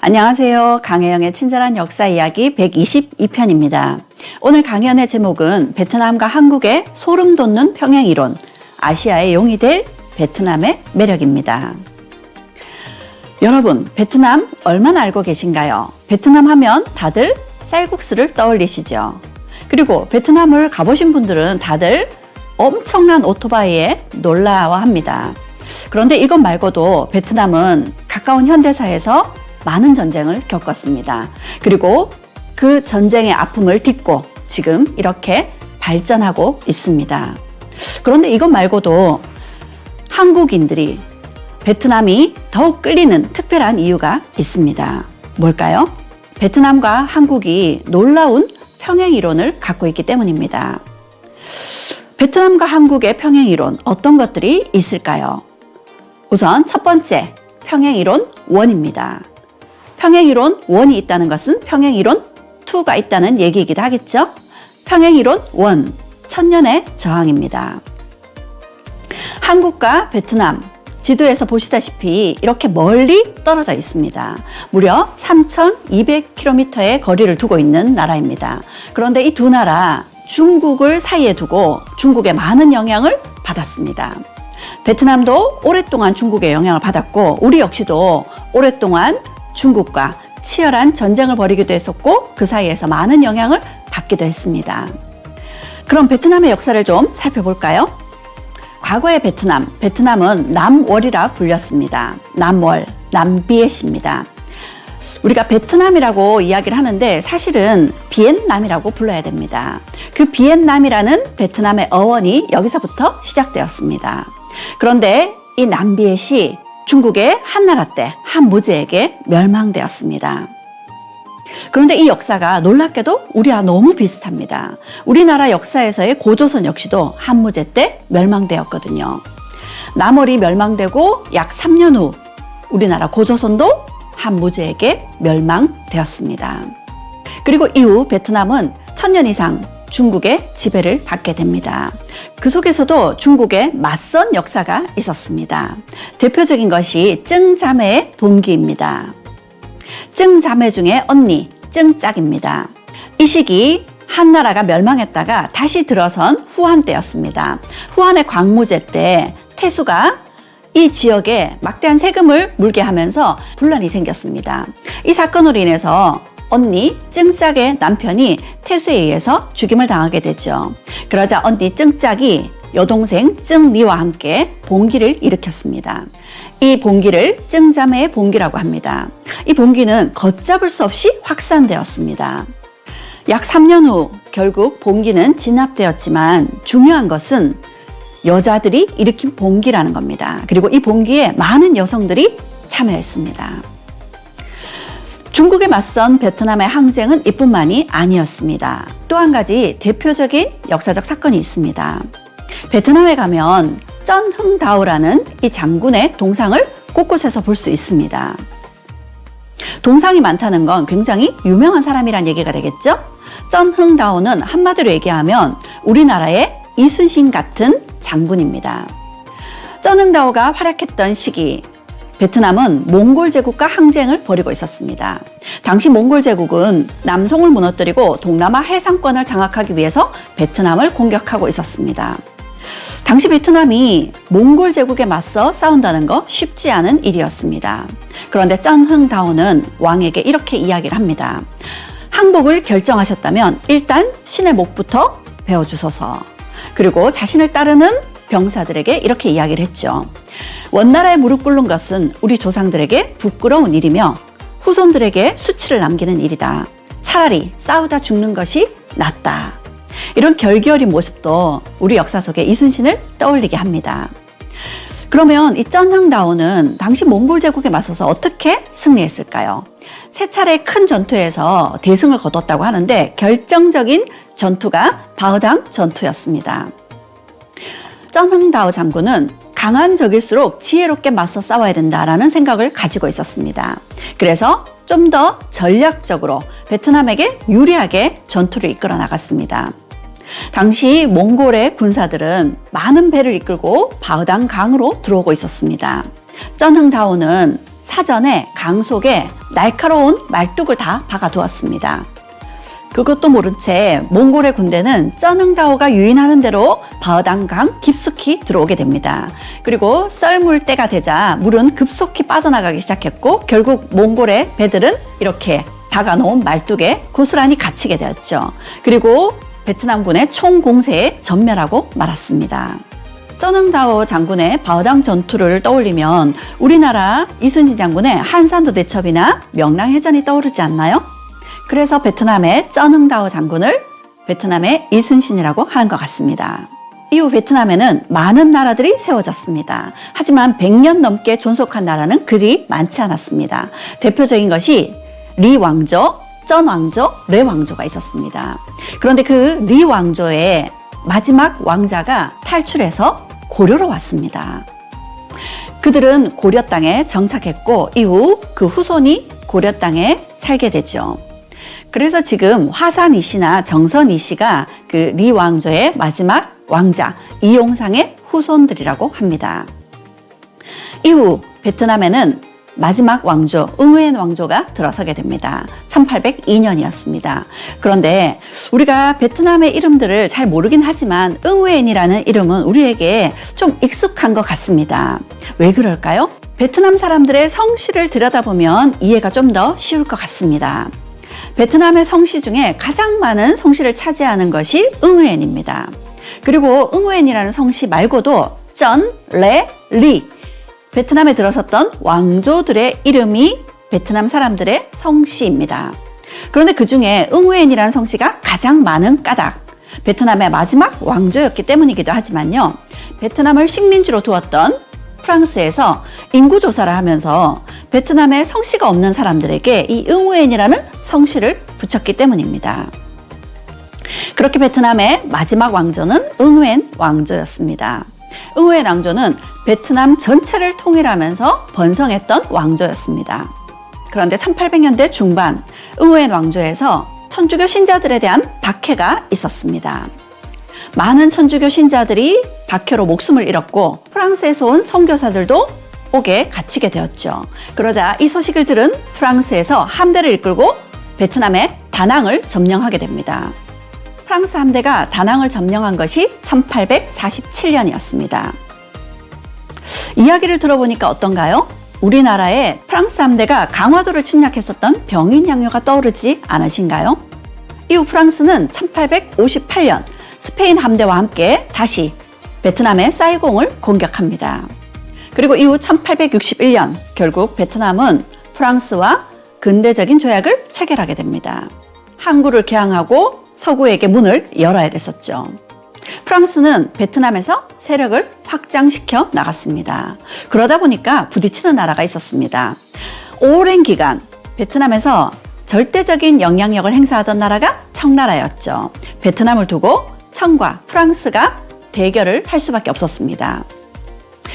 안녕하세요. 강혜영의 친절한 역사 이야기 122편입니다. 오늘 강연의 제목은 베트남과 한국의 소름 돋는 평행 이론, 아시아의 용이 될 베트남의 매력입니다. 여러분, 베트남 얼마나 알고 계신가요? 베트남 하면 다들 쌀국수를 떠올리시죠? 그리고 베트남을 가보신 분들은 다들 엄청난 오토바이에 놀라워합니다. 그런데 이것 말고도 베트남은 가까운 현대사에서 많은 전쟁을 겪었습니다. 그리고 그 전쟁의 아픔을 딛고 지금 이렇게 발전하고 있습니다. 그런데 이것 말고도 한국인들이 베트남이 더욱 끌리는 특별한 이유가 있습니다. 뭘까요? 베트남과 한국이 놀라운 평행 이론을 갖고 있기 때문입니다. 베트남과 한국의 평행 이론, 어떤 것들이 있을까요? 우선 첫 번째, 평행 이론 1입니다. 평행 이론 1이 있다는 것은 평행 이론 2가 있다는 얘기이기도 하겠죠. 평행 이론 1, 천년의 저항입니다. 한국과 베트남, 지도에서 보시다시피 이렇게 멀리 떨어져 있습니다. 무려 3,200km의 거리를 두고 있는 나라입니다. 그런데 이 두 나라, 중국을 사이에 두고 중국의 많은 영향을 받았습니다. 베트남도 오랫동안 중국의 영향을 받았고, 우리 역시도 오랫동안 중국과 치열한 전쟁을 벌이기도 했었고, 그 사이에서 많은 영향을 받기도 했습니다. 그럼 베트남의 역사를 좀 살펴볼까요? 과거의 베트남은 남월이라 불렸습니다. 남월, 남비엣입니다. 우리가 베트남이라고 이야기를 하는데 사실은 비엔남이라고 불러야 됩니다. 그 비엔남이라는 베트남의 어원이 여기서부터 시작되었습니다. 그런데 이 남비엣이 중국의 한나라 때 한무제에게 멸망되었습니다. 그런데 이 역사가 놀랍게도 우리와 너무 비슷합니다. 우리나라 역사에서의 고조선 역시도 한무제 때 멸망되었거든요. 남월이 멸망되고 약 3년 후 우리나라 고조선도 한무제에게 멸망되었습니다. 그리고 이후 베트남은 1000년 이상 중국의 지배를 받게 됩니다. 그 속에서도 중국의 맞선 역사가 있었습니다. 대표적인 것이 증자매의 봉기입니다. 증자매 중에 언니, 증짝입니다. 이 시기 한나라가 멸망했다가 다시 들어선 후한 때였습니다. 후한의 광무제 때 태수가 이 지역에 막대한 세금을 물게 하면서 분란이 생겼습니다. 이 사건으로 인해서 언니 증짝의 남편이 태수에 의해서 죽임을 당하게 되죠. 그러자 언니 증짝이 여동생 증리와 함께 봉기를 일으켰습니다. 이 봉기를 증자매의 봉기라고 합니다. 이 봉기는 걷잡을 수 없이 확산되었습니다. 약 3년 후 결국 봉기는 진압되었지만 중요한 것은 여자들이 일으킨 봉기라는 겁니다. 그리고 이 봉기에 많은 여성들이 참여했습니다. 중국에 맞선 베트남의 항쟁은 이뿐만이 아니었습니다. 또 한 가지 대표적인 역사적 사건이 있습니다. 베트남에 가면 쩐흥다오라는 이 장군의 동상을 곳곳에서 볼 수 있습니다. 동상이 많다는 건 굉장히 유명한 사람이란 얘기가 되겠죠? 쩐흥다오는 한마디로 얘기하면 우리나라의 이순신 같은 장군입니다. 쩐흥다오가 활약했던 시기, 베트남은 몽골 제국과 항쟁을 벌이고 있었습니다. 당시 몽골 제국은 남송을 무너뜨리고 동남아 해상권을 장악하기 위해서 베트남을 공격하고 있었습니다. 당시 베트남이 몽골 제국에 맞서 싸운다는 거 쉽지 않은 일이었습니다. 그런데 쩐흥다오는 왕에게 이렇게 이야기를 합니다. 항복을 결정하셨다면 일단 신의 목부터 베어주소서. 그리고 자신을 따르는 병사들에게 이렇게 이야기를 했죠. 원나라에 무릎 꿇는 것은 우리 조상들에게 부끄러운 일이며 후손들에게 수치를 남기는 일이다. 차라리 싸우다 죽는 것이 낫다. 이런 결기어린 모습도 우리 역사 속에 이순신을 떠올리게 합니다. 그러면 이 쩐흥다오는 당시 몽골 제국에 맞서서 어떻게 승리했을까요? 세 차례 큰 전투에서 대승을 거뒀다고 하는데 결정적인 전투가 바흐당 전투였습니다. 쩐흥다오 장군은 강한 적일수록 지혜롭게 맞서 싸워야 된다라는 생각을 가지고 있었습니다. 그래서 좀 더 전략적으로 베트남에게 유리하게 전투를 이끌어 나갔습니다. 당시 몽골의 군사들은 많은 배를 이끌고 바흐당 강으로 들어오고 있었습니다. 쩐흥다오는 사전에 강 속에 날카로운 말뚝을 다 박아두었습니다. 그것도 모른 채 몽골의 군대는 쩌능다오가 유인하는 대로 바어단강 깊숙이 들어오게 됩니다. 그리고 썰물 때가 되자 물은 급속히 빠져나가기 시작했고 결국 몽골의 배들은 이렇게 박아놓은 말뚝에 고스란히 갇히게 되었죠. 그리고 베트남군의 총공세에 전멸하고 말았습니다. 쩌능다오 장군의 바어당 전투를 떠올리면 우리나라 이순신 장군의 한산도 대첩이나 명랑해전이 떠오르지 않나요? 그래서 베트남의 쩌능다오 장군을 베트남의 이순신이라고 하는 것 같습니다. 이후 베트남에는 많은 나라들이 세워졌습니다. 하지만 100년 넘게 존속한 나라는 그리 많지 않았습니다. 대표적인 것이 리 왕조, 쩐 왕조, 레 왕조가 있었습니다. 그런데 그 리 왕조의 마지막 왕자가 탈출해서 고려로 왔습니다. 그들은 고려 땅에 정착했고 이후 그 후손이 고려 땅에 살게 되죠. 그래서 지금 화산 이씨나 정선 이씨가 그 리 왕조의 마지막 왕자 이용상의 후손들이라고 합니다. 이후 베트남에는 마지막 왕조 응우엔 왕조가 들어서게 됩니다. 1802년이었습니다. 그런데 우리가 베트남의 이름들을 잘 모르긴 하지만 응우엔이라는 이름은 우리에게 좀 익숙한 것 같습니다. 왜 그럴까요? 베트남 사람들의 성씨를 들여다보면 이해가 좀 더 쉬울 것 같습니다. 베트남의 성씨 중에 가장 많은 성씨를 차지하는 것이 응우엔입니다. 그리고 응우엔이라는 성씨 말고도 쩐, 레, 리 베트남에 들어섰던 왕조들의 이름이 베트남 사람들의 성씨입니다. 그런데 그 중에 응우엔이라는 성씨가 가장 많은 까닭 베트남의 마지막 왕조였기 때문이기도 하지만요. 베트남을 식민지로 두었던 프랑스에서 인구조사를 하면서 베트남에 성씨가 없는 사람들에게 이 응우엔이라는 성씨를 붙였기 때문입니다. 그렇게 베트남의 마지막 왕조는 응우엔 왕조였습니다. 응우엔 왕조는 베트남 전체를 통일하면서 번성했던 왕조였습니다. 그런데 1800년대 중반 응우엔 왕조에서 천주교 신자들에 대한 박해가 있었습니다. 많은 천주교 신자들이 박해로 목숨을 잃었고 프랑스에서 온 선교사들도 옥에 갇히게 되었죠. 그러자 이 소식을 들은 프랑스에서 함대를 이끌고 베트남의 다낭을 점령하게 됩니다. 프랑스 함대가 다낭을 점령한 것이 1847년이었습니다. 이야기를 들어보니까 어떤가요? 우리나라에 프랑스 함대가 강화도를 침략했었던 병인 양요가 떠오르지 않으신가요? 이후 프랑스는 1858년 스페인 함대와 함께 다시 베트남의 사이공을 공격합니다. 그리고 이후 1861년 결국 베트남은 프랑스와 근대적인 조약을 체결하게 됩니다. 항구를 개항하고 서구에게 문을 열어야 됐었죠. 프랑스는 베트남에서 세력을 확장시켜 나갔습니다. 그러다 보니까 부딪히는 나라가 있었습니다. 오랜 기간 베트남에서 절대적인 영향력을 행사하던 나라가 청나라였죠. 베트남을 두고 청과 프랑스가 대결을 할 수밖에 없었습니다.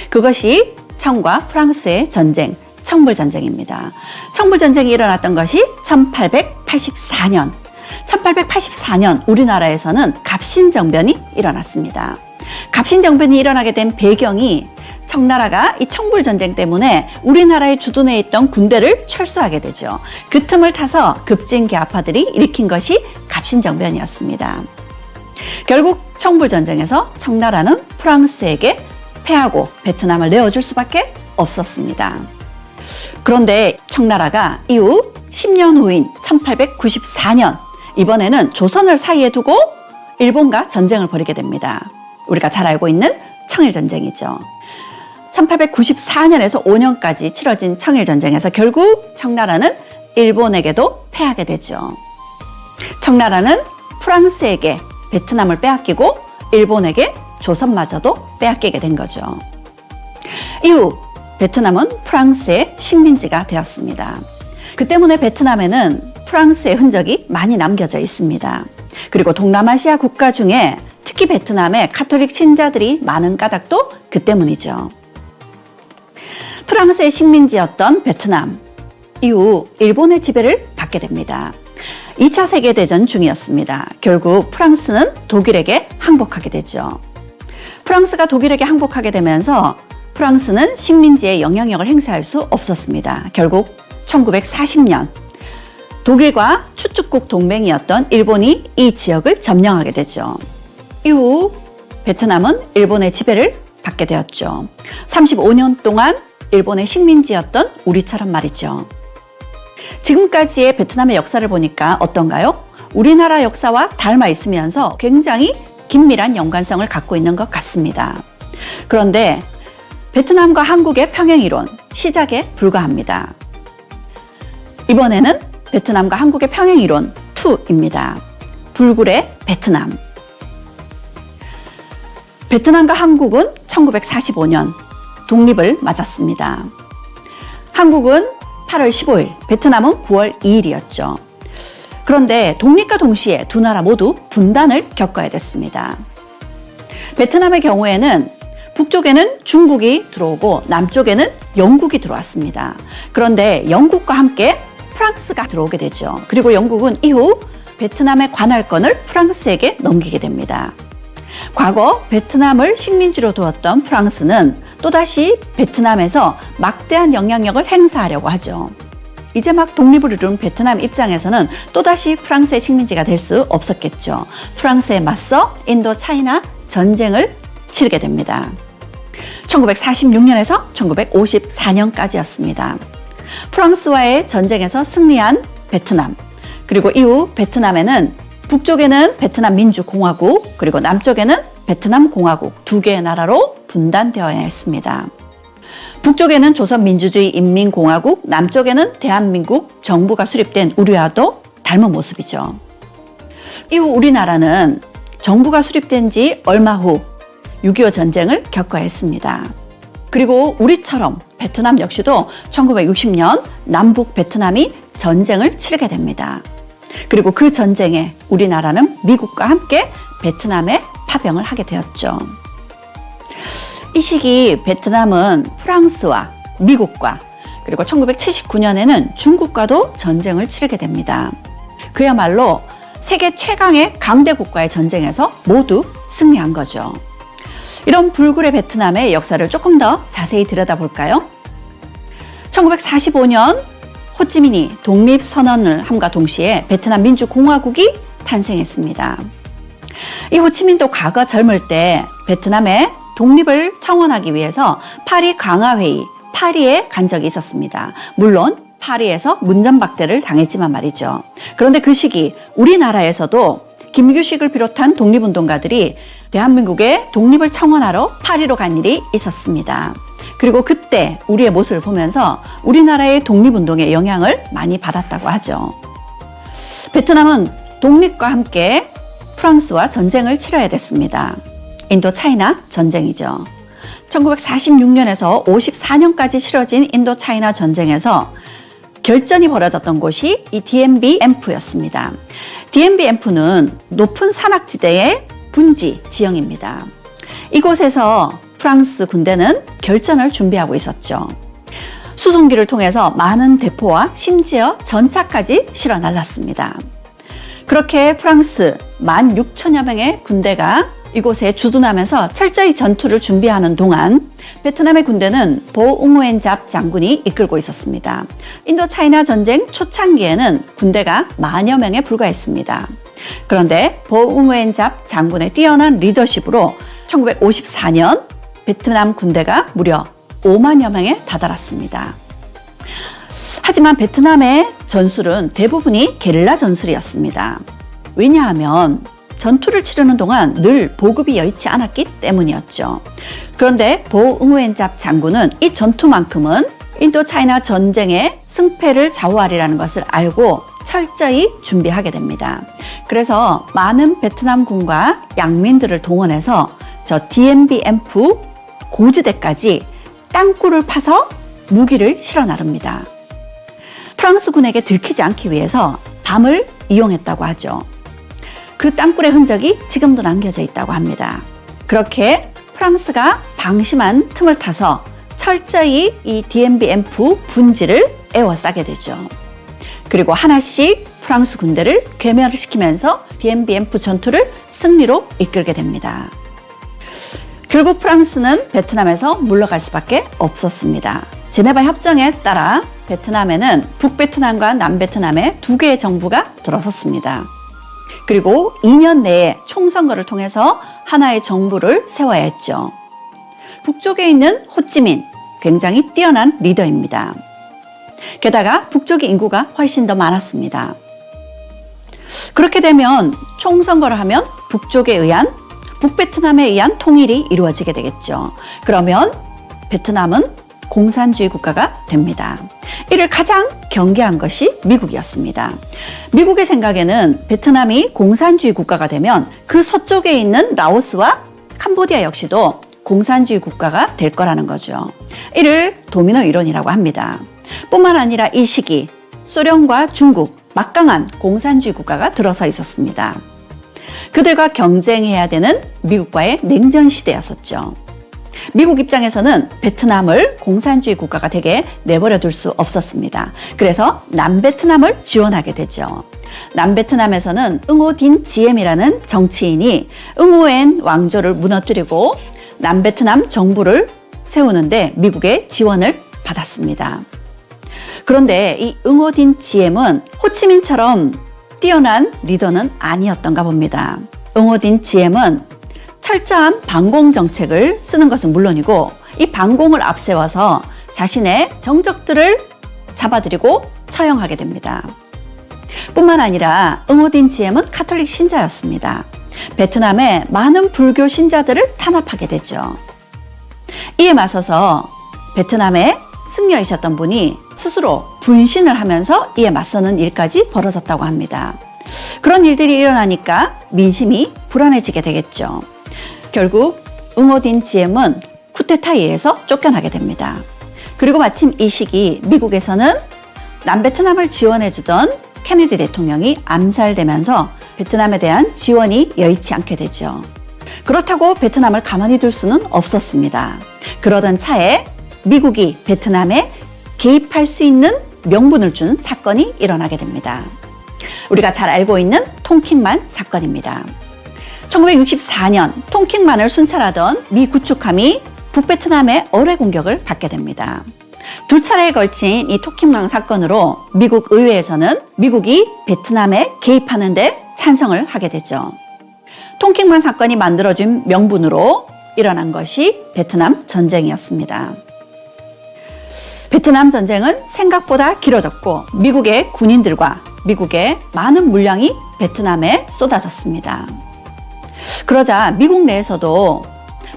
그것이 청과 프랑스의 전쟁, 청불전쟁입니다. 청불전쟁이 일어났던 것이 1884년. 1884년 우리나라에서는 갑신정변이 일어났습니다. 갑신정변이 일어나게 된 배경이 청나라가 이 청불전쟁 때문에 우리나라에 주둔해 있던 군대를 철수하게 되죠. 그 틈을 타서 급진계파들이 일으킨 것이 갑신정변이었습니다. 결국 청불전쟁에서 청나라는 프랑스에게 패하고 베트남을 내어줄 수밖에 없었습니다. 그런데 청나라가 이후 10년 후인 1894년 이번에는 조선을 사이에 두고 일본과 전쟁을 벌이게 됩니다. 우리가 잘 알고 있는 청일전쟁이죠. 1894년에서 5년까지 치러진 청일전쟁에서 결국 청나라는 일본에게도 패하게 되죠. 청나라는 프랑스에게 베트남을 빼앗기고 일본에게 조선마저도 빼앗기게 된 거죠. 이후 베트남은 프랑스의 식민지가 되었습니다. 그 때문에 베트남에는 프랑스의 흔적이 많이 남겨져 있습니다. 그리고 동남아시아 국가 중에 특히 베트남에 가톨릭 신자들이 많은 까닭도 그 때문이죠. 프랑스의 식민지였던 베트남, 이후 일본의 지배를 받게 됩니다. 2차 세계대전 중이었습니다. 결국 프랑스는 독일에게 항복하게 되죠. 프랑스가 독일에게 항복하게 되면서 프랑스는 식민지에 영향력을 행사할 수 없었습니다. 결국 1940년 독일과 추축국 동맹이었던 일본이 이 지역을 점령하게 되죠. 이후 베트남은 일본의 지배를 받게 되었죠. 35년 동안 일본의 식민지였던 우리처럼 말이죠. 지금까지의 베트남의 역사를 보니까 어떤가요? 우리나라 역사와 닮아 있으면서 굉장히 긴밀한 연관성을 갖고 있는 것 같습니다. 그런데 베트남과 한국의 평행이론 시작에 불과합니다. 이번에는 베트남과 한국의 평행이론 2입니다. 불굴의 베트남. 베트남과 한국은 1945년 독립을 맞았습니다. 한국은 8월 15일, 베트남은 9월 2일이었죠. 그런데 독립과 동시에 두 나라 모두 분단을 겪어야 됐습니다. 베트남의 경우에는 북쪽에는 중국이 들어오고 남쪽에는 영국이 들어왔습니다. 그런데 영국과 함께 프랑스가 들어오게 되죠. 그리고 영국은 이후 베트남의 관할권을 프랑스에게 넘기게 됩니다. 과거 베트남을 식민지로 두었던 프랑스는 또다시 베트남에서 막대한 영향력을 행사하려고 하죠. 이제 막 독립을 이룬 베트남 입장에서는 또다시 프랑스의 식민지가 될 수 없었겠죠. 프랑스에 맞서 인도 차이나 전쟁을 치르게 됩니다. 1946년에서 1954년까지였습니다. 프랑스와의 전쟁에서 승리한 베트남, 그리고 이후 베트남에는 북쪽에는 베트남 민주공화국, 그리고 남쪽에는 베트남 공화국 두 개의 나라로 분단되어야 했습니다. 북쪽에는 조선민주주의 인민공화국, 남쪽에는 대한민국 정부가 수립된 우리와도 닮은 모습이죠. 이후 우리나라는 정부가 수립된 지 얼마 후 6.25 전쟁을 겪어야 했습니다. 그리고 우리처럼 베트남 역시도 1960년 남북 베트남이 전쟁을 치르게 됩니다. 그리고 그 전쟁에 우리나라는 미국과 함께 베트남에 파병을 하게 되었죠. 이 시기 베트남은 프랑스와 미국과 그리고 1979년에는 중국과도 전쟁을 치르게 됩니다. 그야말로 세계 최강의 강대국과의 전쟁에서 모두 승리한 거죠. 이런 불굴의 베트남의 역사를 조금 더 자세히 들여다볼까요? 1945년 호찌민이 독립선언을 함과 동시에 베트남 민주공화국이 탄생했습니다. 이 호치민도 과거 젊을 때 베트남의 독립을 청원하기 위해서 파리 강화회의, 파리에 간 적이 있었습니다. 물론 파리에서 문전박대를 당했지만 말이죠. 그런데 그 시기 우리나라에서도 김규식을 비롯한 독립운동가들이 대한민국의 독립을 청원하러 파리로 간 일이 있었습니다. 그리고 그때 우리의 모습을 보면서 우리나라의 독립운동에 영향을 많이 받았다고 하죠. 베트남은 독립과 함께 프랑스와 전쟁을 치러야 됐습니다. 인도 차이나 전쟁이죠. 1946년에서 54년까지 치러진 인도 차이나 전쟁에서 결전이 벌어졌던 곳이 이 DMB 엠프였습니다. DMB 엠프는 높은 산악지대의 분지 지형입니다. 이곳에서 프랑스 군대는 결전을 준비하고 있었죠. 수송기를 통해서 많은 대포와 심지어 전차까지 실어 날랐습니다. 그렇게 프랑스 16,000여 명의 군대가 이곳에 주둔하면서 철저히 전투를 준비하는 동안 베트남의 군대는 보 웅우엔 잡 장군이 이끌고 있었습니다. 인도 차이나 전쟁 초창기에는 군대가 10,000여 명에 불과했습니다. 그런데 보 웅우엔 잡 장군의 뛰어난 리더십으로 1954년 베트남 군대가 무려 50,000여 명에 다다랐습니다. 하지만 베트남의 전술은 대부분이 게릴라 전술이었습니다. 왜냐하면 전투를 치르는 동안 늘 보급이 여의치 않았기 때문이었죠. 그런데 보 웅우엔 잡 장군은 이 전투만큼은 인도 차이나 전쟁의 승패를 좌우하리라는 것을 알고 철저히 준비하게 됩니다. 그래서 많은 베트남군과 양민들을 동원해서 저 DMB 엠프 고지대까지 땅굴을 파서 무기를 실어 나릅니다. 프랑스군에게 들키지 않기 위해서 밤을 이용했다고 하죠. 그 땅굴의 흔적이 지금도 남겨져 있다고 합니다. 그렇게 프랑스가 방심한 틈을 타서 철저히 이 DMB 엠프 분지를 에워싸게 되죠. 그리고 하나씩 프랑스 군대를 괴멸시키면서 DMB 엠프 전투를 승리로 이끌게 됩니다. 결국 프랑스는 베트남에서 물러갈 수밖에 없었습니다. 제네바 협정에 따라 베트남에는 북베트남과 남베트남의 두 개의 정부가 들어섰습니다. 그리고 2년 내에 총선거를 통해서 하나의 정부를 세워야 했죠. 북쪽에 있는 호찌민, 굉장히 뛰어난 리더입니다. 게다가 북쪽의 인구가 훨씬 더 많았습니다. 그렇게 되면 총선거를 하면 북베트남에 의한 통일이 이루어지게 되겠죠. 그러면 베트남은 공산주의 국가가 됩니다. 이를 가장 경계한 것이 미국이었습니다. 미국의 생각에는 베트남이 공산주의 국가가 되면 그 서쪽에 있는 라오스와 캄보디아 역시도 공산주의 국가가 될 거라는 거죠. 이를 도미노 이론이라고 합니다. 뿐만 아니라 이 시기 소련과 중국, 막강한 공산주의 국가가 들어서 있었습니다. 그들과 경쟁해야 되는 미국과의 냉전 시대였었죠. 미국 입장에서는 베트남을 공산주의 국가가 되게 내버려 둘 수 없었습니다. 그래서 남베트남을 지원하게 되죠. 남베트남에서는 응호딘 지엠이라는 정치인이 응호엔 왕조를 무너뜨리고 남베트남 정부를 세우는데 미국의 지원을 받았습니다. 그런데 이 응호딘 지엠은 호치민처럼 뛰어난 리더는 아니었던가 봅니다. 응호딘 지엠은 철저한 반공 정책을 쓰는 것은 물론이고 이 반공을 앞세워서 자신의 정적들을 잡아들이고 처형하게 됩니다. 뿐만 아니라 응호딘 지엠은 카톨릭 신자였습니다. 베트남에 많은 불교 신자들을 탄압하게 되죠. 이에 맞서서 베트남의 승려이셨던 분이 스스로 분신을 하면서 이에 맞서는 일까지 벌어졌다고 합니다. 그런 일들이 일어나니까 민심이 불안해지게 되겠죠. 결국 응호딘 지엠은 쿠데타에 의해서 쫓겨나게 됩니다. 그리고 마침 이 시기 미국에서는 남베트남을 지원해주던 케네디 대통령이 암살되면서 베트남에 대한 지원이 여의치 않게 되죠. 그렇다고 베트남을 가만히 둘 수는 없었습니다. 그러던 차에 미국이 베트남에 개입할 수 있는 명분을 준 사건이 일어나게 됩니다. 우리가 잘 알고 있는 tonkinman 사건입니다. 1964년 tonkinman을 순찰하던 미 구축함이 북베트남의 어뢰 공격을 받게 됩니다. 두 차례에 걸친 이 tonkinman 사건으로 미국 의회에서는 미국이 베트남에 개입하는 데 찬성을 하게 되죠. tonkinman 사건이 만들어준 명분으로 일어난 것이 베트남 전쟁이었습니다. 베트남 전쟁은 생각보다 길어졌고 미국의 군인들과 미국의 많은 물량이 베트남에 쏟아졌습니다. 그러자 미국 내에서도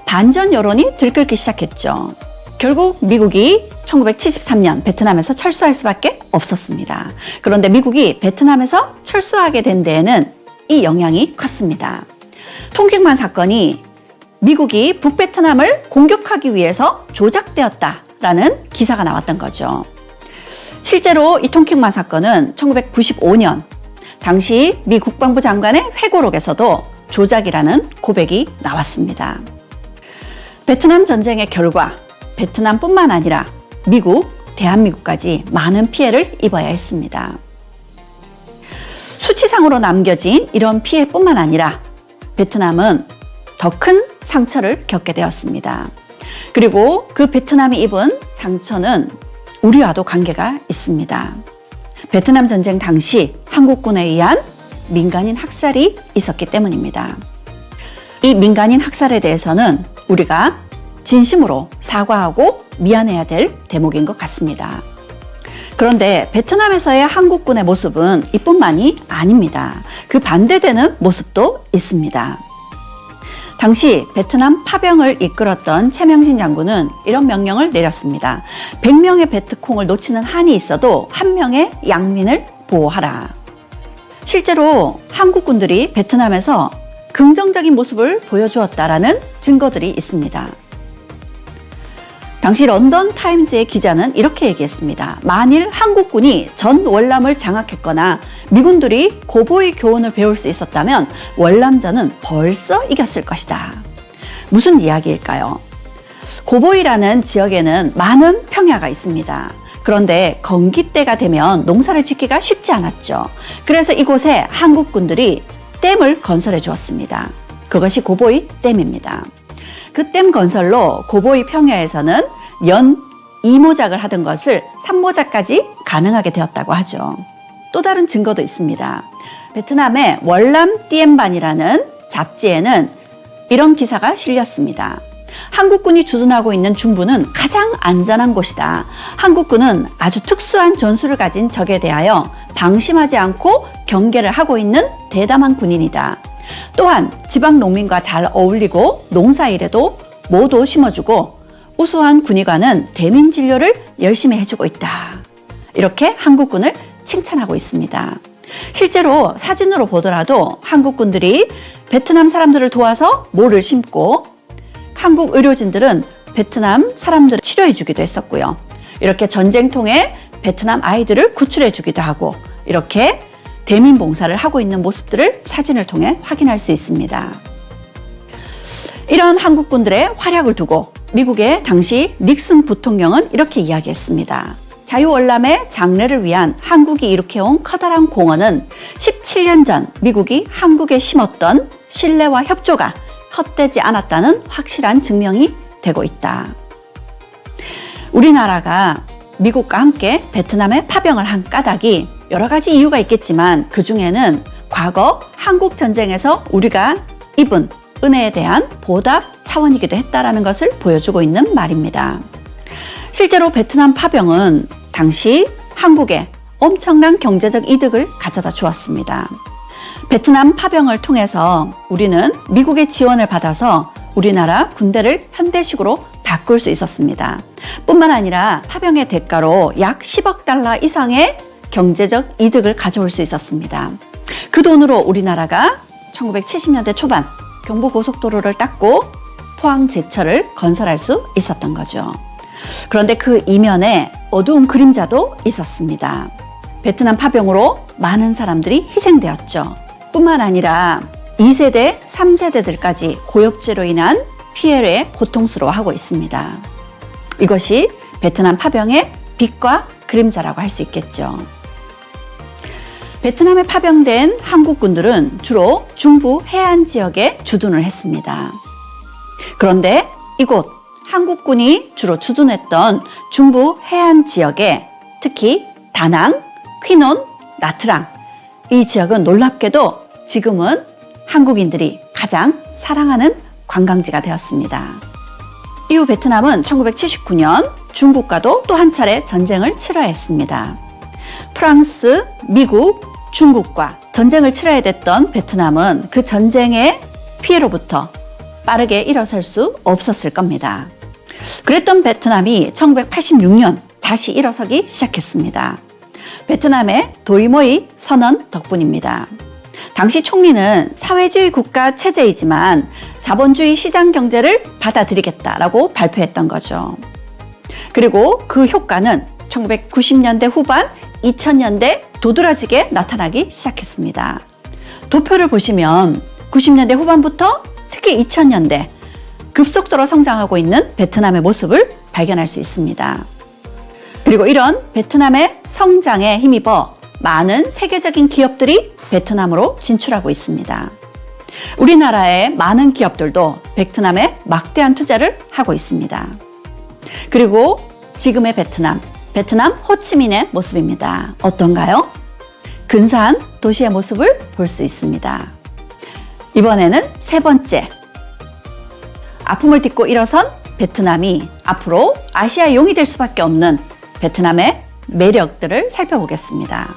반전 여론이 들끓기 시작했죠. 결국 미국이 1973년 베트남에서 철수할 수밖에 없었습니다. 그런데 미국이 베트남에서 철수하게 된 데에는 이 영향이 컸습니다. tonkinman 사건이 미국이 북베트남을 공격하기 위해서 조작되었다라는 기사가 나왔던 거죠. 실제로 이 tonkinman 사건은 1995년 당시 미 국방부 장관의 회고록에서도 조작이라는 고백이 나왔습니다. 베트남 전쟁의 결과 베트남뿐만 아니라 미국, 대한민국까지 많은 피해를 입어야 했습니다. 수치상으로 남겨진 이런 피해뿐만 아니라 베트남은 더 큰 상처를 겪게 되었습니다. 그리고 그 베트남이 입은 상처는 우리와도 관계가 있습니다. 베트남 전쟁 당시 한국군에 의한 민간인 학살이 있었기 때문입니다. 이 민간인 학살에 대해서는 우리가 진심으로 사과하고 미안해야 될 대목인 것 같습니다. 그런데 베트남에서의 한국군의 모습은 이뿐만이 아닙니다. 그 반대되는 모습도 있습니다. 당시 베트남 파병을 이끌었던 최명진 장군은 이런 명령을 내렸습니다. 100명의 베트콩을 놓치는 한이 있어도 1명의 양민을 보호하라. 실제로 한국군들이 베트남에서 긍정적인 모습을 보여주었다라는 증거들이 있습니다. 당시 런던 타임즈의 기자는 이렇게 얘기했습니다. 만일 한국군이 전 월남을 장악했거나 미군들이 고보이 교훈을 배울 수 있었다면 월남전은 벌써 이겼을 것이다. 무슨 이야기일까요? 고보이라는 지역에는 많은 평야가 있습니다. 그런데 건기 때가 되면 농사를 짓기가 쉽지 않았죠. 그래서 이곳에 한국군들이 댐을 건설해 주었습니다. 그것이 고보이 댐입니다. 그 댐 건설로 고보이 평야에서는 연 2모작을 하던 것을 3모작까지 가능하게 되었다고 하죠. 또 다른 증거도 있습니다. 베트남의 월남 띠엠반이라는 잡지에는 이런 기사가 실렸습니다. 한국군이 주둔하고 있는 중부는 가장 안전한 곳이다. 한국군은 아주 특수한 전술을 가진 적에 대하여 방심하지 않고 경계를 하고 있는 대담한 군인이다. 또한 지방 농민과 잘 어울리고 농사일에도 모두 심어주고 우수한 군의관은 대민 진료를 열심히 해주고 있다. 이렇게 한국군을 칭찬하고 있습니다. 실제로 사진으로 보더라도 한국군들이 베트남 사람들을 도와서 모를 심고 한국 의료진들은 베트남 사람들을 치료해 주기도 했었고요. 이렇게 전쟁통에 베트남 아이들을 구출해 주기도 하고 이렇게 대민 봉사를 하고 있는 모습들을 사진을 통해 확인할 수 있습니다. 이런 한국군들의 활약을 두고 미국의 당시 닉슨 부통령은 이렇게 이야기했습니다. 자유월남의 장래를 위한 한국이 일으켜온 커다란 공헌은 17년 전 미국이 한국에 심었던 신뢰와 협조가 헛되지 않았다는 확실한 증명이 되고 있다. 우리나라가 미국과 함께 베트남에 파병을 한 까닭이 여러 가지 이유가 있겠지만 그 중에는 과거 한국 전쟁에서 우리가 입은 은혜에 대한 보답 차원이기도 했다라는 것을 보여주고 있는 말입니다. 실제로 베트남 파병은 당시 한국에 엄청난 경제적 이득을 가져다 주었습니다. 베트남 파병을 통해서 우리는 미국의 지원을 받아서 우리나라 군대를 현대식으로 바꿀 수 있었습니다. 뿐만 아니라 파병의 대가로 약 10억 달러 이상의 경제적 이득을 가져올 수 있었습니다. 그 돈으로 우리나라가 1970년대 초반 경부고속도로를 닦고 포항 제철을 건설할 수 있었던 거죠. 그런데 그 이면에 어두운 그림자도 있었습니다. 베트남 파병으로 많은 사람들이 희생되었죠. 뿐만 아니라 2세대, 3세대들까지 고엽제로 인한 피해를 고통스러워하고 있습니다. 이것이 베트남 파병의 빛과 그림자라고 할 수 있겠죠. 베트남에 파병된 한국군들은 주로 중부 해안 지역에 주둔을 했습니다. 그런데 이곳 한국군이 주로 주둔했던 중부 해안 지역에 특히 다낭, 퀴논, 나트랑 이 지역은 놀랍게도 지금은 한국인들이 가장 사랑하는 관광지가 되었습니다. 이후 베트남은 1979년 중국과도 또 한 차례 전쟁을 치러했습니다. 프랑스, 미국, 중국과 전쟁을 치러야 됐던 베트남은 그 전쟁의 피해로부터 빠르게 일어설 수 없었을 겁니다. 그랬던 베트남이 1986년 다시 일어서기 시작했습니다. 베트남의 도이모이 선언 덕분입니다. 당시 총리는 사회주의 국가 체제이지만 자본주의 시장 경제를 받아들이겠다라고 발표했던 거죠. 그리고 그 효과는 1990년대 후반, 2000년대 도드라지게 나타나기 시작했습니다. 도표를 보시면 90년대 후반부터 특히 2000년대 급속도로 성장하고 있는 베트남의 모습을 발견할 수 있습니다. 그리고 이런 베트남의 성장에 힘입어 많은 세계적인 기업들이 베트남으로 진출하고 있습니다. 우리나라의 많은 기업들도 베트남에 막대한 투자를 하고 있습니다. 그리고 지금의 베트남 호치민의 모습입니다. 어떤가요? 근사한 도시의 모습을 볼 수 있습니다. 이번에는 세 번째, 아픔을 딛고 일어선 베트남이 앞으로 아시아의 용이 될 수밖에 없는 베트남의 매력들을 살펴보겠습니다.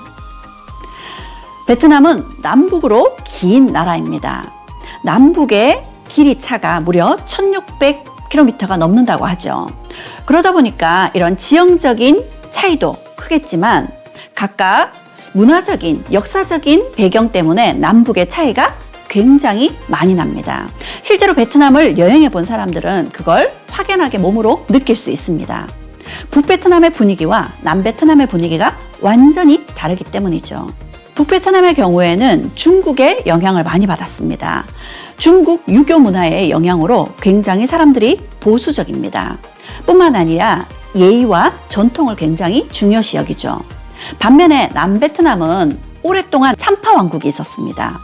베트남은 남북으로 긴 나라입니다. 남북의 길이 차가 무려 1600km가 넘는다고 하죠. 그러다 보니까 이런 지형적인 차이도 크겠지만 각각 문화적인, 역사적인 배경 때문에 남북의 차이가 굉장히 많이 납니다. 실제로 베트남을 여행해 본 사람들은 그걸 확연하게 몸으로 느낄 수 있습니다. 북베트남의 분위기와 남베트남의 분위기가 완전히 다르기 때문이죠. 북베트남의 경우에는 중국의 영향을 많이 받았습니다. 중국 유교 문화의 영향으로 굉장히 사람들이 보수적입니다. 뿐만 아니라 예의와 전통을 굉장히 중요시 여기죠. 반면에 남베트남은 오랫동안 참파 왕국이 있었습니다.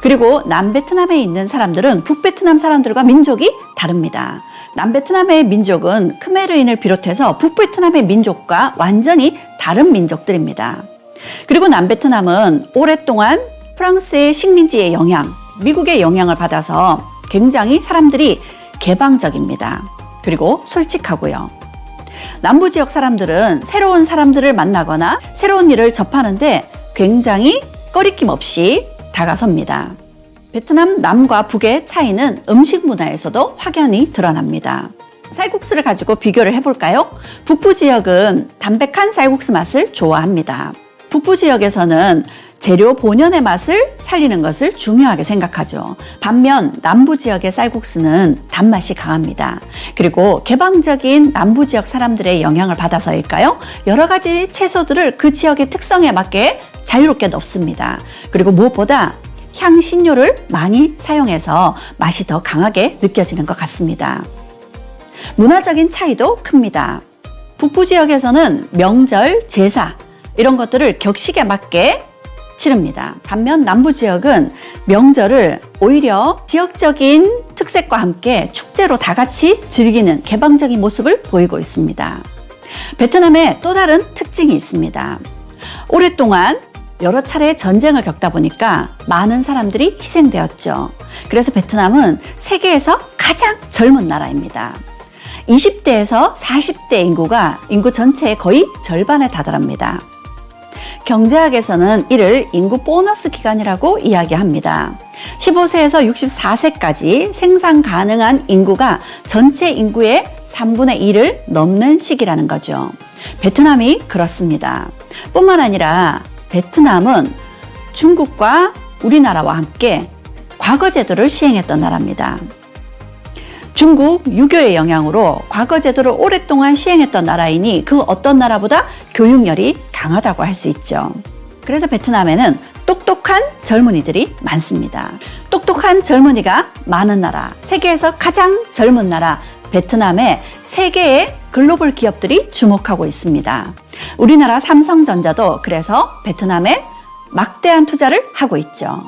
그리고 남베트남에 있는 사람들은 북베트남 사람들과 민족이 다릅니다. 남베트남의 민족은 크메르인을 비롯해서 북베트남의 민족과 완전히 다른 민족들입니다. 그리고 남베트남은 오랫동안 프랑스의 식민지의 영향, 미국의 영향을 받아서 굉장히 사람들이 개방적입니다. 그리고 솔직하고요. 남부 지역 사람들은 새로운 사람들을 만나거나 새로운 일을 접하는데 굉장히 꺼리낌 없이 다가섭니다. 베트남 남과 북의 차이는 음식 문화에서도 확연히 드러납니다. 쌀국수를 가지고 비교를 해볼까요? 북부 지역은 담백한 쌀국수 맛을 좋아합니다. 북부 지역에서는 재료 본연의 맛을 살리는 것을 중요하게 생각하죠. 반면 남부 지역의 쌀국수는 단맛이 강합니다. 그리고 개방적인 남부 지역 사람들의 영향을 받아서일까요? 여러 가지 채소들을 그 지역의 특성에 맞게 자유롭게 넣습니다. 그리고 무엇보다 향신료를 많이 사용해서 맛이 더 강하게 느껴지는 것 같습니다. 문화적인 차이도 큽니다. 북부 지역에서는 명절, 제사 이런 것들을 격식에 맞게 치릅니다. 반면 남부 지역은 명절을 오히려 지역적인 특색과 함께 축제로 다 같이 즐기는 개방적인 모습을 보이고 있습니다. 베트남에 또 다른 특징이 있습니다. 오랫동안 여러 차례 전쟁을 겪다 보니까 많은 사람들이 희생되었죠. 그래서 베트남은 세계에서 가장 젊은 나라입니다. 20대에서 40대 인구가 인구 전체의 거의 절반에 다다릅니다. 경제학에서는 이를 인구 보너스 기간이라고 이야기합니다. 15세에서 64세까지 생산 가능한 인구가 전체 인구의 3분의 1을 넘는 시기라는 거죠. 베트남이 그렇습니다. 뿐만 아니라 베트남은 중국과 우리나라와 함께 과거 제도를 시행했던 나라입니다. 중국 유교의 영향으로 과거 제도를 오랫동안 시행했던 나라이니 그 어떤 나라보다 교육열이 강하다고 할 수 있죠. 그래서 베트남에는 똑똑한 젊은이들이 많습니다. 똑똑한 젊은이가 많은 나라, 세계에서 가장 젊은 나라 베트남에 세계의 글로벌 기업들이 주목하고 있습니다. 우리나라 삼성전자도 그래서 베트남에 막대한 투자를 하고 있죠.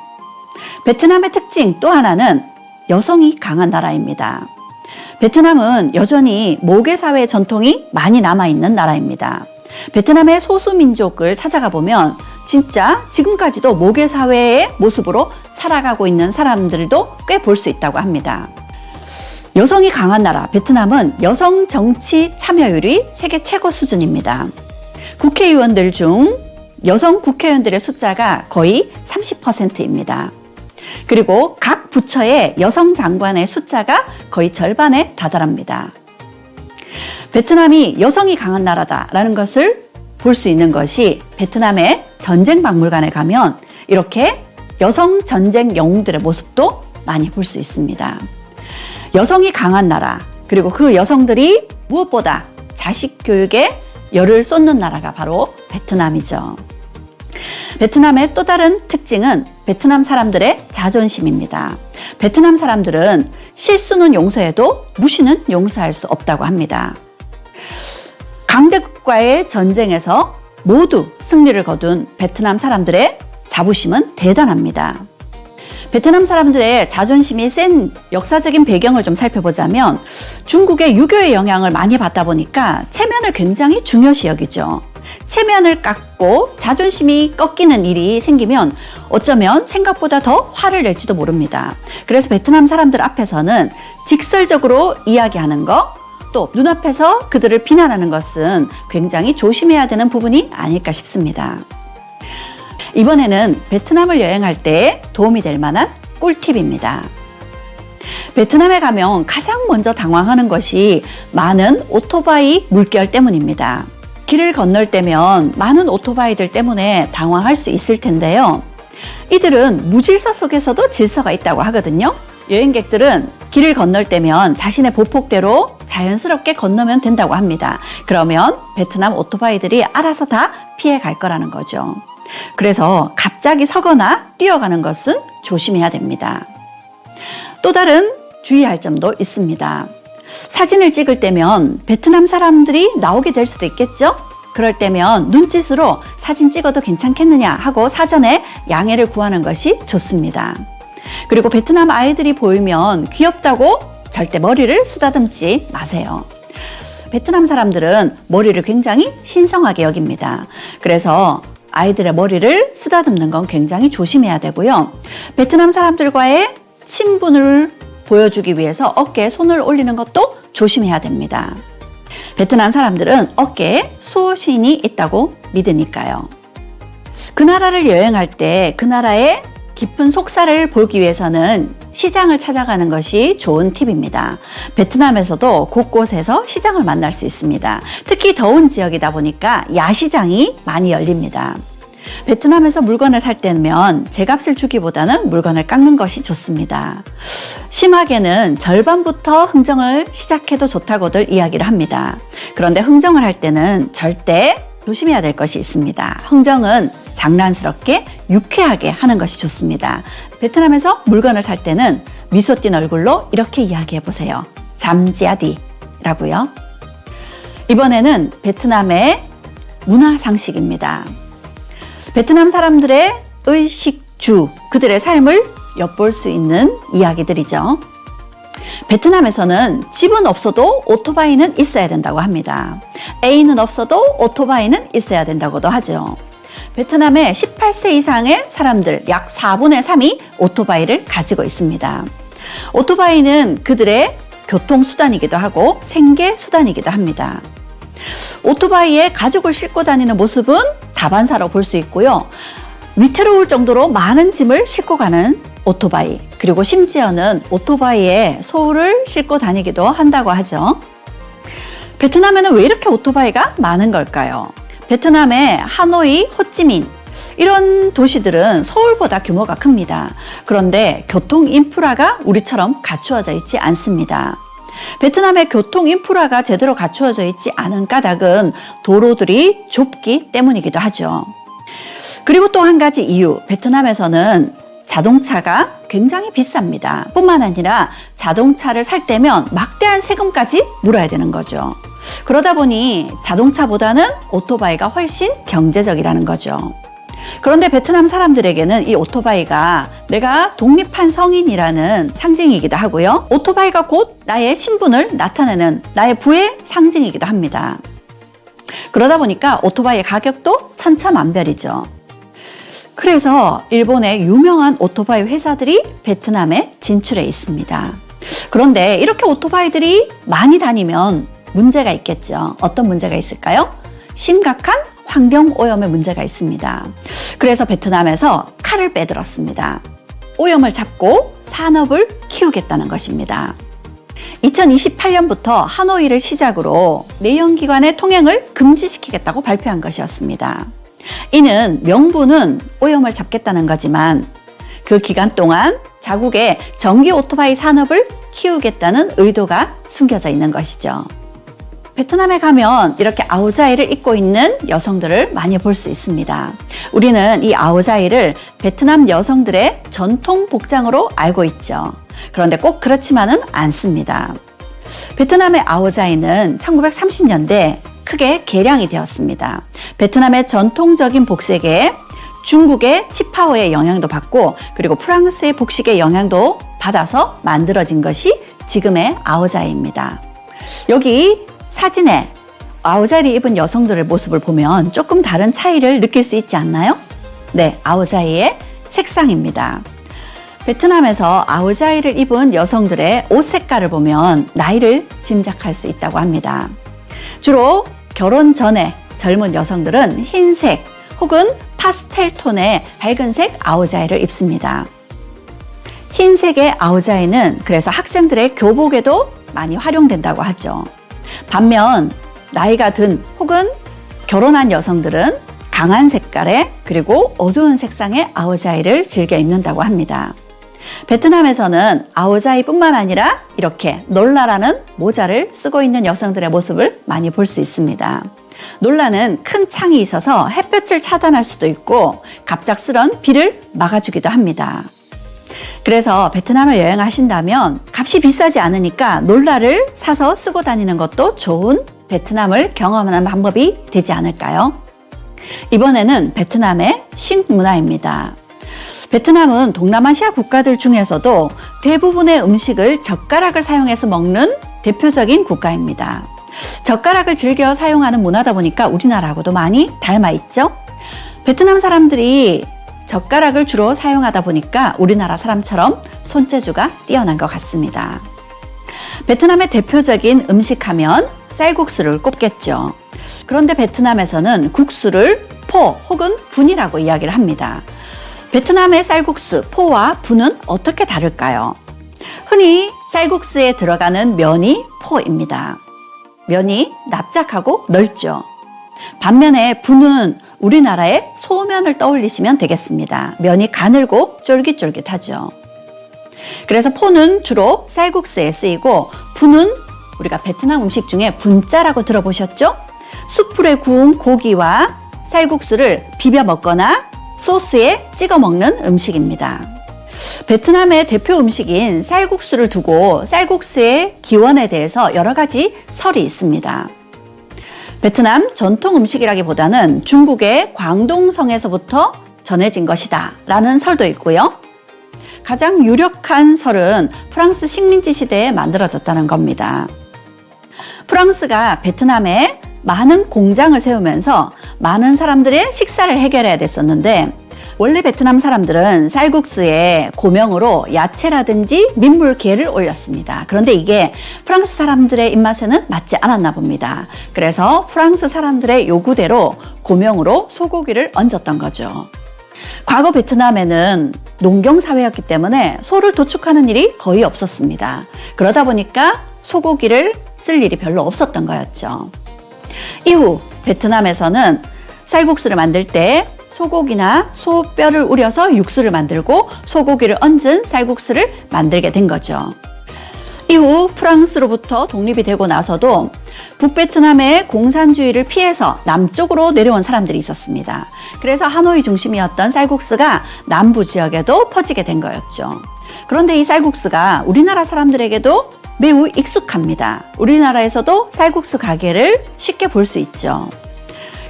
베트남의 특징 또 하나는 여성이 강한 나라입니다. 베트남은 여전히 모계사회 전통이 많이 남아있는 나라입니다. 베트남의 소수민족을 찾아가 보면 진짜 지금까지도 모계사회의 모습으로 살아가고 있는 사람들도 꽤 볼 수 있다고 합니다. 여성이 강한 나라 베트남은 여성 정치 참여율이 세계 최고 수준입니다. 국회의원들 중 여성 국회의원들의 숫자가 거의 30%입니다. 그리고 각 부처의 여성 장관의 숫자가 거의 절반에 다다릅니다. 베트남이 여성이 강한 나라다라는 것을 볼 수 있는 것이 베트남의 전쟁 박물관에 가면 이렇게 여성 전쟁 영웅들의 모습도 많이 볼 수 있습니다. 여성이 강한 나라, 그리고 그 여성들이 무엇보다 자식 교육에 열을 쏟는 나라가 바로 베트남이죠. 베트남의 또 다른 특징은 베트남 사람들의 자존심입니다. 베트남 사람들은 실수는 용서해도 무시는 용서할 수 없다고 합니다. 강대국과의 전쟁에서 모두 승리를 거둔 베트남 사람들의 자부심은 대단합니다. 베트남 사람들의 자존심이 센 역사적인 배경을 좀 살펴보자면 중국의 유교의 영향을 많이 받다 보니까 체면을 굉장히 중요시 여기죠. 체면을 깎고 자존심이 꺾이는 일이 생기면 어쩌면 생각보다 더 화를 낼지도 모릅니다. 그래서 베트남 사람들 앞에서는 직설적으로 이야기하는 거, 또 눈앞에서 그들을 비난하는 것은 굉장히 조심해야 되는 부분이 아닐까 싶습니다. 이번에는 베트남을 여행할 때 도움이 될 만한 꿀팁입니다. 베트남에 가면 가장 먼저 당황하는 것이 많은 오토바이 물결 때문입니다. 길을 건널 때면 많은 오토바이들 때문에 당황할 수 있을 텐데요. 이들은 무질서 속에서도 질서가 있다고 하거든요. 여행객들은 길을 건널 때면 자신의 보폭대로 자연스럽게 건너면 된다고 합니다. 그러면 베트남 오토바이들이 알아서 다 피해 갈 거라는 거죠. 그래서 갑자기 서거나 뛰어가는 것은 조심해야 됩니다. 또 다른 주의할 점도 있습니다. 사진을 찍을 때면 베트남 사람들이 나오게 될 수도 있겠죠? 그럴 때면 눈짓으로 사진 찍어도 괜찮겠느냐 하고 사전에 양해를 구하는 것이 좋습니다. 그리고 베트남 아이들이 보이면 귀엽다고 절대 머리를 쓰다듬지 마세요. 베트남 사람들은 머리를 굉장히 신성하게 여깁니다. 그래서 아이들의 머리를 쓰다듬는 건 굉장히 조심해야 되고요. 베트남 사람들과의 친분을 보여주기 위해서 어깨에 손을 올리는 것도 조심해야 됩니다. 베트남 사람들은 어깨에 수호신이 있다고 믿으니까요. 그 나라를 여행할 때 그 나라의 깊은 속살을 보기 위해서는 시장을 찾아가는 것이 좋은 팁입니다. 베트남에서도 곳곳에서 시장을 만날 수 있습니다. 특히 더운 지역이다 보니까 야시장이 많이 열립니다. 베트남에서 물건을 살 때면 제값을 주기보다는 물건을 깎는 것이 좋습니다. 심하게는 절반부터 흥정을 시작해도 좋다고들 이야기를 합니다. 그런데 흥정을 할 때는 절대 조심해야 될 것이 있습니다. 흥정은 장난스럽게 유쾌하게 하는 것이 좋습니다. 베트남에서 물건을 살 때는 미소 띤 얼굴로 이렇게 이야기해 보세요. 잠지아디라고요. 이번에는 베트남의 문화 상식입니다. 베트남 사람들의 의식주, 그들의 삶을 엿볼 수 있는 이야기들이죠. 베트남에서는 집은 없어도 오토바이는 있어야 된다고 합니다. 애인은 없어도 오토바이는 있어야 된다고도 하죠. 베트남의 18세 이상의 사람들 약 4분의 3이 오토바이를 가지고 있습니다. 오토바이는 그들의 교통수단이기도 하고 생계수단이기도 합니다. 오토바이에 가죽을 싣고 다니는 모습은 다반사로 볼 수 있고요. 위태로울 정도로 많은 짐을 싣고 가는 오토바이, 그리고 심지어는 오토바이에 소를 싣고 다니기도 한다고 하죠. 베트남에는 왜 이렇게 오토바이가 많은 걸까요? 베트남의 하노이, 호찌민 이런 도시들은 서울보다 규모가 큽니다. 그런데 교통 인프라가 우리처럼 갖추어져 있지 않습니다. 베트남의 교통 인프라가 제대로 갖추어져 있지 않은 까닭은 도로들이 좁기 때문이기도 하죠. 그리고 또 한 가지 이유, 베트남에서는 자동차가 굉장히 비쌉니다. 뿐만 아니라 자동차를 살 때면 막대한 세금까지 물어야 되는 거죠. 그러다 보니 자동차보다는 오토바이가 훨씬 경제적이라는 거죠. 그런데 베트남 사람들에게는 이 오토바이가 내가 독립한 성인이라는 상징이기도 하고요. 오토바이가 곧 나의 신분을 나타내는 나의 부의 상징이기도 합니다. 그러다 보니까 오토바이의 가격도 천차만별이죠. 그래서 일본의 유명한 오토바이 회사들이 베트남에 진출해 있습니다. 그런데 이렇게 오토바이들이 많이 다니면 문제가 있겠죠. 어떤 문제가 있을까요? 심각한 환경오염의 문제가 있습니다. 그래서 베트남에서 칼을 빼들었습니다. 오염을 잡고 산업을 키우겠다는 것입니다. 2028년부터 하노이를 시작으로 내연기관의 통행을 금지시키겠다고 발표한 것이었습니다. 이는 명분은 오염을 잡겠다는 거지만 그 기간 동안 자국의 전기 오토바이 산업을 키우겠다는 의도가 숨겨져 있는 것이죠. 베트남에 가면 이렇게 아오자이를 입고 있는 여성들을 많이 볼 수 있습니다. 우리는 이 아오자이를 베트남 여성들의 전통 복장으로 알고 있죠. 그런데 꼭 그렇지만은 않습니다. 베트남의 아오자이는 1930년대 크게 개량이 되었습니다. 베트남의 전통적인 복색에 중국의 치파오의 영향도 받고 그리고 프랑스의 복식의 영향도 받아서 만들어진 것이 지금의 아오자이입니다. 여기 사진에 아오자이를 입은 여성들의 모습을 보면 조금 다른 차이를 느낄 수 있지 않나요? 네, 아오자이의 색상입니다. 베트남에서 아오자이를 입은 여성들의 옷 색깔을 보면 나이를 짐작할 수 있다고 합니다. 주로 결혼 전에 젊은 여성들은 흰색 혹은 파스텔 톤의 밝은색 아오자이를 입습니다. 흰색의 아오자이는 그래서 학생들의 교복에도 많이 활용된다고 하죠. 반면 나이가 든 혹은 결혼한 여성들은 강한 색깔의 그리고 어두운 색상의 아오자이를 즐겨 입는다고 합니다. 베트남에서는 아오자이뿐만 아니라 이렇게 놀라라는 모자를 쓰고 있는 여성들의 모습을 많이 볼 수 있습니다. 놀라는 큰 창이 있어서 햇볕을 차단할 수도 있고 갑작스런 비를 막아주기도 합니다. 그래서 베트남을 여행하신다면 값이 비싸지 않으니까 놀라를 사서 쓰고 다니는 것도 좋은 베트남을 경험하는 방법이 되지 않을까요? 이번에는 베트남의 식문화입니다. 베트남은 동남아시아 국가들 중에서도 대부분의 음식을 젓가락을 사용해서 먹는 대표적인 국가입니다. 젓가락을 즐겨 사용하는 문화다 보니까 우리나라하고도 많이 닮아 있죠. 베트남 사람들이 젓가락을 주로 사용하다 보니까 우리나라 사람처럼 손재주가 뛰어난 것 같습니다. 베트남의 대표적인 음식 하면 쌀국수를 꼽겠죠. 그런데 베트남에서는 국수를 포 혹은 분이라고 이야기를 합니다. 베트남의 쌀국수, 포와 분은 어떻게 다를까요? 흔히 쌀국수에 들어가는 면이 포입니다. 면이 납작하고 넓죠. 반면에 분은 우리나라의 소면을 떠올리시면 되겠습니다. 면이 가늘고 쫄깃쫄깃하죠. 그래서 포는 주로 쌀국수에 쓰이고 분은 우리가 베트남 음식 중에 분짜라고 들어보셨죠? 숯불에 구운 고기와 쌀국수를 비벼 먹거나 소스에 찍어 먹는 음식입니다. 베트남의 대표 음식인 쌀국수를 두고 쌀국수의 기원에 대해서 여러 가지 설이 있습니다. 베트남 전통 음식이라기보다는 중국의 광동성에서부터 전해진 것이다 라는 설도 있고요. 가장 유력한 설은 프랑스 식민지 시대에 만들어졌다는 겁니다. 프랑스가 베트남에 많은 공장을 세우면서 많은 사람들의 식사를 해결해야 됐었는데 원래 베트남 사람들은 쌀국수에 고명으로 야채라든지 민물개를 올렸습니다. 그런데 이게 프랑스 사람들의 입맛에는 맞지 않았나 봅니다. 그래서 프랑스 사람들의 요구대로 고명으로 소고기를 얹었던 거죠. 과거 베트남에는 농경사회였기 때문에 소를 도축하는 일이 거의 없었습니다. 그러다 보니까 소고기를 쓸 일이 별로 없었던 거였죠. 이후 베트남에서는 쌀국수를 만들 때 소고기나 소뼈를 우려서 육수를 만들고 소고기를 얹은 쌀국수를 만들게 된 거죠. 이후 프랑스로부터 독립이 되고 나서도 북베트남의 공산주의를 피해서 남쪽으로 내려온 사람들이 있었습니다. 그래서 하노이 중심이었던 쌀국수가 남부 지역에도 퍼지게 된 거였죠. 그런데 이 쌀국수가 우리나라 사람들에게도 매우 익숙합니다. 우리나라에서도 쌀국수 가게를 쉽게 볼 수 있죠.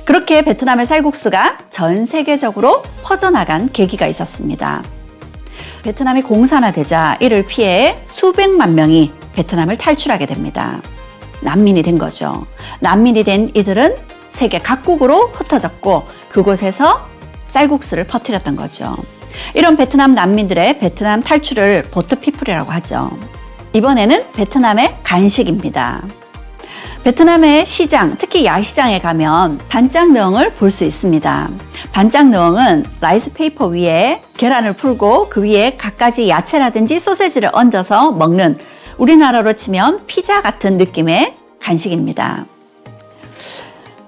그렇게 베트남의 쌀국수가 전 세계적으로 퍼져나간 계기가 있었습니다. 베트남이 공산화되자 이를 피해 수백만 명이 베트남을 탈출하게 됩니다. 난민이 된 거죠. 난민이 된 이들은 세계 각국으로 흩어졌고 그곳에서 쌀국수를 퍼뜨렸던 거죠. 이런 베트남 난민들의 베트남 탈출을 보트피플이라고 하죠. 이번에는 베트남의 간식입니다. 베트남의 시장, 특히 야시장에 가면 반짱느엉을 볼 수 있습니다. 반짱느엉은 라이스 페이퍼 위에 계란을 풀고 그 위에 갖가지 야채라든지 소세지를 얹어서 먹는 우리나라로 치면 피자 같은 느낌의 간식입니다.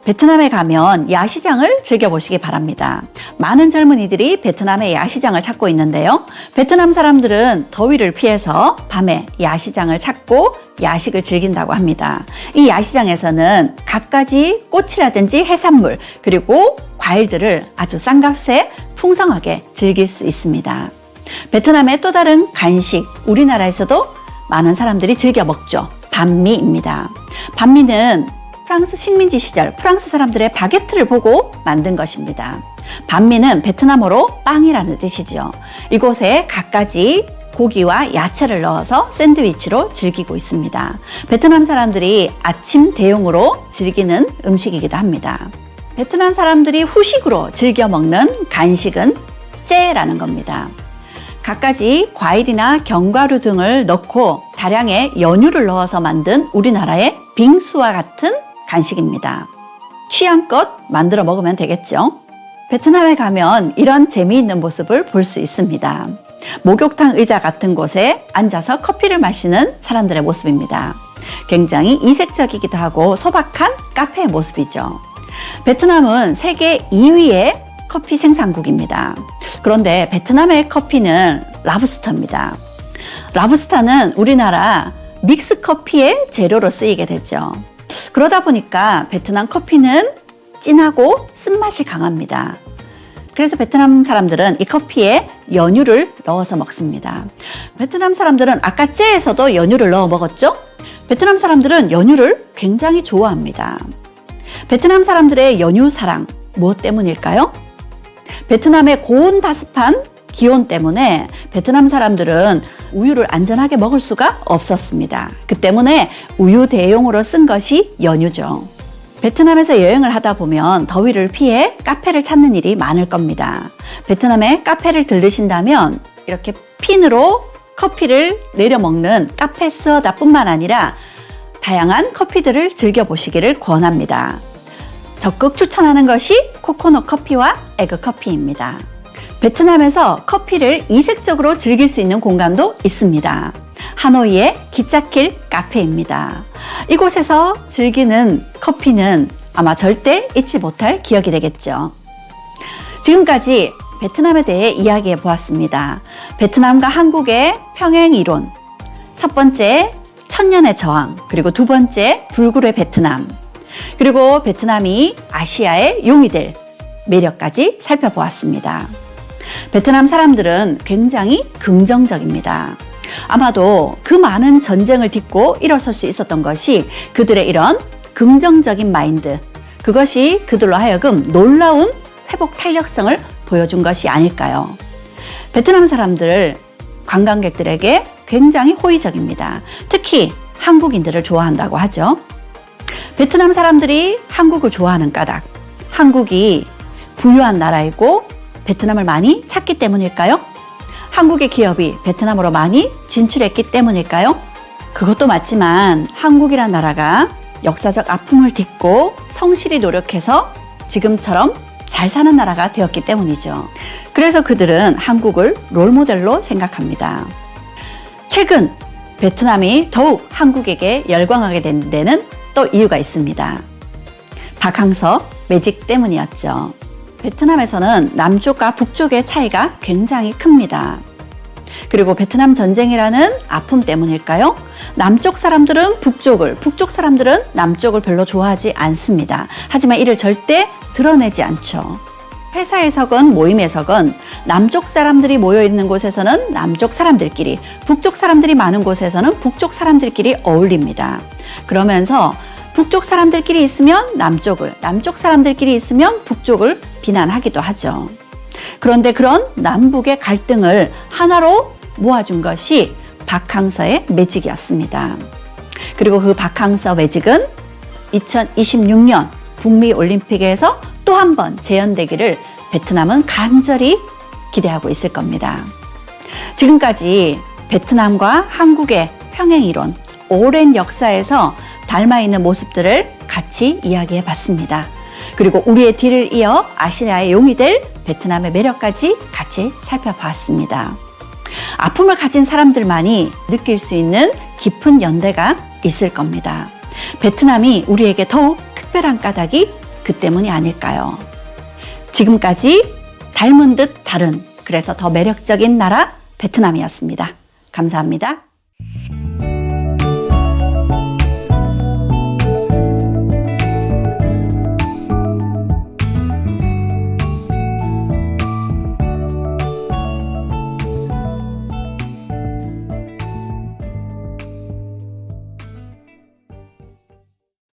베트남에 가면 야시장을 즐겨보시기 바랍니다. 많은 젊은이들이 베트남의 야시장을 찾고 있는데요. 베트남 사람들은 더위를 피해서 밤에 야시장을 찾고 야식을 즐긴다고 합니다. 이 야시장에서는 갖가지 꽃이라든지 해산물 그리고 과일들을 아주 싼 값에 풍성하게 즐길 수 있습니다. 베트남의 또 다른 간식, 우리나라에서도 많은 사람들이 즐겨 먹죠. 반미입니다. 반미는 프랑스 식민지 시절 프랑스 사람들의 바게트를 보고 만든 것입니다. 반미는 베트남어로 빵이라는 뜻이죠. 이곳에 갖가지 고기와 야채를 넣어서 샌드위치로 즐기고 있습니다. 베트남 사람들이 아침 대용으로 즐기는 음식이기도 합니다. 베트남 사람들이 후식으로 즐겨 먹는 간식은 째라는 겁니다. 갖가지 과일이나 견과류 등을 넣고 다량의 연유를 넣어서 만든 우리나라의 빙수와 같은 간식입니다. 취향껏 만들어 먹으면 되겠죠. 베트남에 가면 이런 재미있는 모습을 볼 수 있습니다. 목욕탕 의자 같은 곳에 앉아서 커피를 마시는 사람들의 모습입니다. 굉장히 이색적이기도 하고 소박한 카페의 모습이죠. 베트남은 세계 2위의 커피 생산국입니다. 그런데 베트남의 커피는 라브스터입니다. 라브스타는 우리나라 믹스 커피의 재료로 쓰이게 되죠. 그러다 보니까 베트남 커피는 진하고 쓴맛이 강합니다. 그래서 베트남 사람들은 이 커피에 연유를 넣어서 먹습니다. 베트남 사람들은 아까 째에서도 연유를 넣어 먹었죠? 베트남 사람들은 연유를 굉장히 좋아합니다. 베트남 사람들의 연유 사랑 무엇 때문일까요? 베트남의 고온다습한 기온 때문에 베트남 사람들은 우유를 안전하게 먹을 수가 없었습니다. 그 때문에 우유 대용으로 쓴 것이 연유죠. 베트남에서 여행을 하다 보면 더위를 피해 카페를 찾는 일이 많을 겁니다. 베트남에 카페를 들르신다면 이렇게 핀으로 커피를 내려 먹는 카페 스어다뿐만 아니라 다양한 커피들을 즐겨보시기를 권합니다. 적극 추천하는 것이 코코넛 커피와 에그 커피입니다. 베트남에서 커피를 이색적으로 즐길 수 있는 공간도 있습니다. 하노이의 기차길 카페입니다. 이곳에서 즐기는 커피는 아마 절대 잊지 못할 기억이 되겠죠. 지금까지 베트남에 대해 이야기해 보았습니다. 베트남과 한국의 평행 이론, 첫 번째 천년의 저항, 그리고 두 번째 불굴의 베트남, 그리고 베트남이 아시아의 용이 될 매력까지 살펴보았습니다. 베트남 사람들은 굉장히 긍정적입니다. 아마도 그 많은 전쟁을 딛고 일어설 수 있었던 것이 그들의 이런 긍정적인 마인드, 그것이 그들로 하여금 놀라운 회복 탄력성을 보여준 것이 아닐까요? 베트남 사람들, 관광객들에게 굉장히 호의적입니다. 특히 한국인들을 좋아한다고 하죠. 베트남 사람들이 한국을 좋아하는 까닭, 한국이 부유한 나라이고 베트남을 많이 찾기 때문일까요? 한국의 기업이 베트남으로 많이 진출했기 때문일까요? 그것도 맞지만 한국이란 나라가 역사적 아픔을 딛고 성실히 노력해서 지금처럼 잘 사는 나라가 되었기 때문이죠. 그래서 그들은 한국을 롤모델로 생각합니다. 최근 베트남이 더욱 한국에게 열광하게 된 데는 또 이유가 있습니다. 박항서 매직 때문이었죠. 베트남에서는 남쪽과 북쪽의 차이가 굉장히 큽니다. 그리고 베트남 전쟁이라는 아픔 때문일까요? 남쪽 사람들은 북쪽을, 북쪽 사람들은 남쪽을 별로 좋아하지 않습니다. 하지만 이를 절대 드러내지 않죠. 회사에서건 모임에서건 남쪽 사람들이 모여 있는 곳에서는 남쪽 사람들끼리, 북쪽 사람들이 많은 곳에서는 북쪽 사람들끼리 어울립니다. 그러면서 북쪽 사람들끼리 있으면 남쪽을, 남쪽 사람들끼리 있으면 북쪽을 비난하기도 하죠. 그런데 그런 남북의 갈등을 하나로 모아준 것이 박항서의 매직이었습니다. 그리고 그 박항서 매직은 2026년 북미 올림픽에서 또 한 번 재현되기를 베트남은 간절히 기대하고 있을 겁니다. 지금까지 베트남과 한국의 평행이론, 오랜 역사에서 닮아있는 모습들을 같이 이야기해 봤습니다. 그리고 우리의 뒤를 이어 아시아의 용이 될 베트남의 매력까지 같이 살펴봤습니다. 아픔을 가진 사람들만이 느낄 수 있는 깊은 연대가 있을 겁니다. 베트남이 우리에게 더욱 특별한 까닭이 그 때문이 아닐까요? 지금까지 닮은 듯 다른, 그래서 더 매력적인 나라 베트남이었습니다. 감사합니다.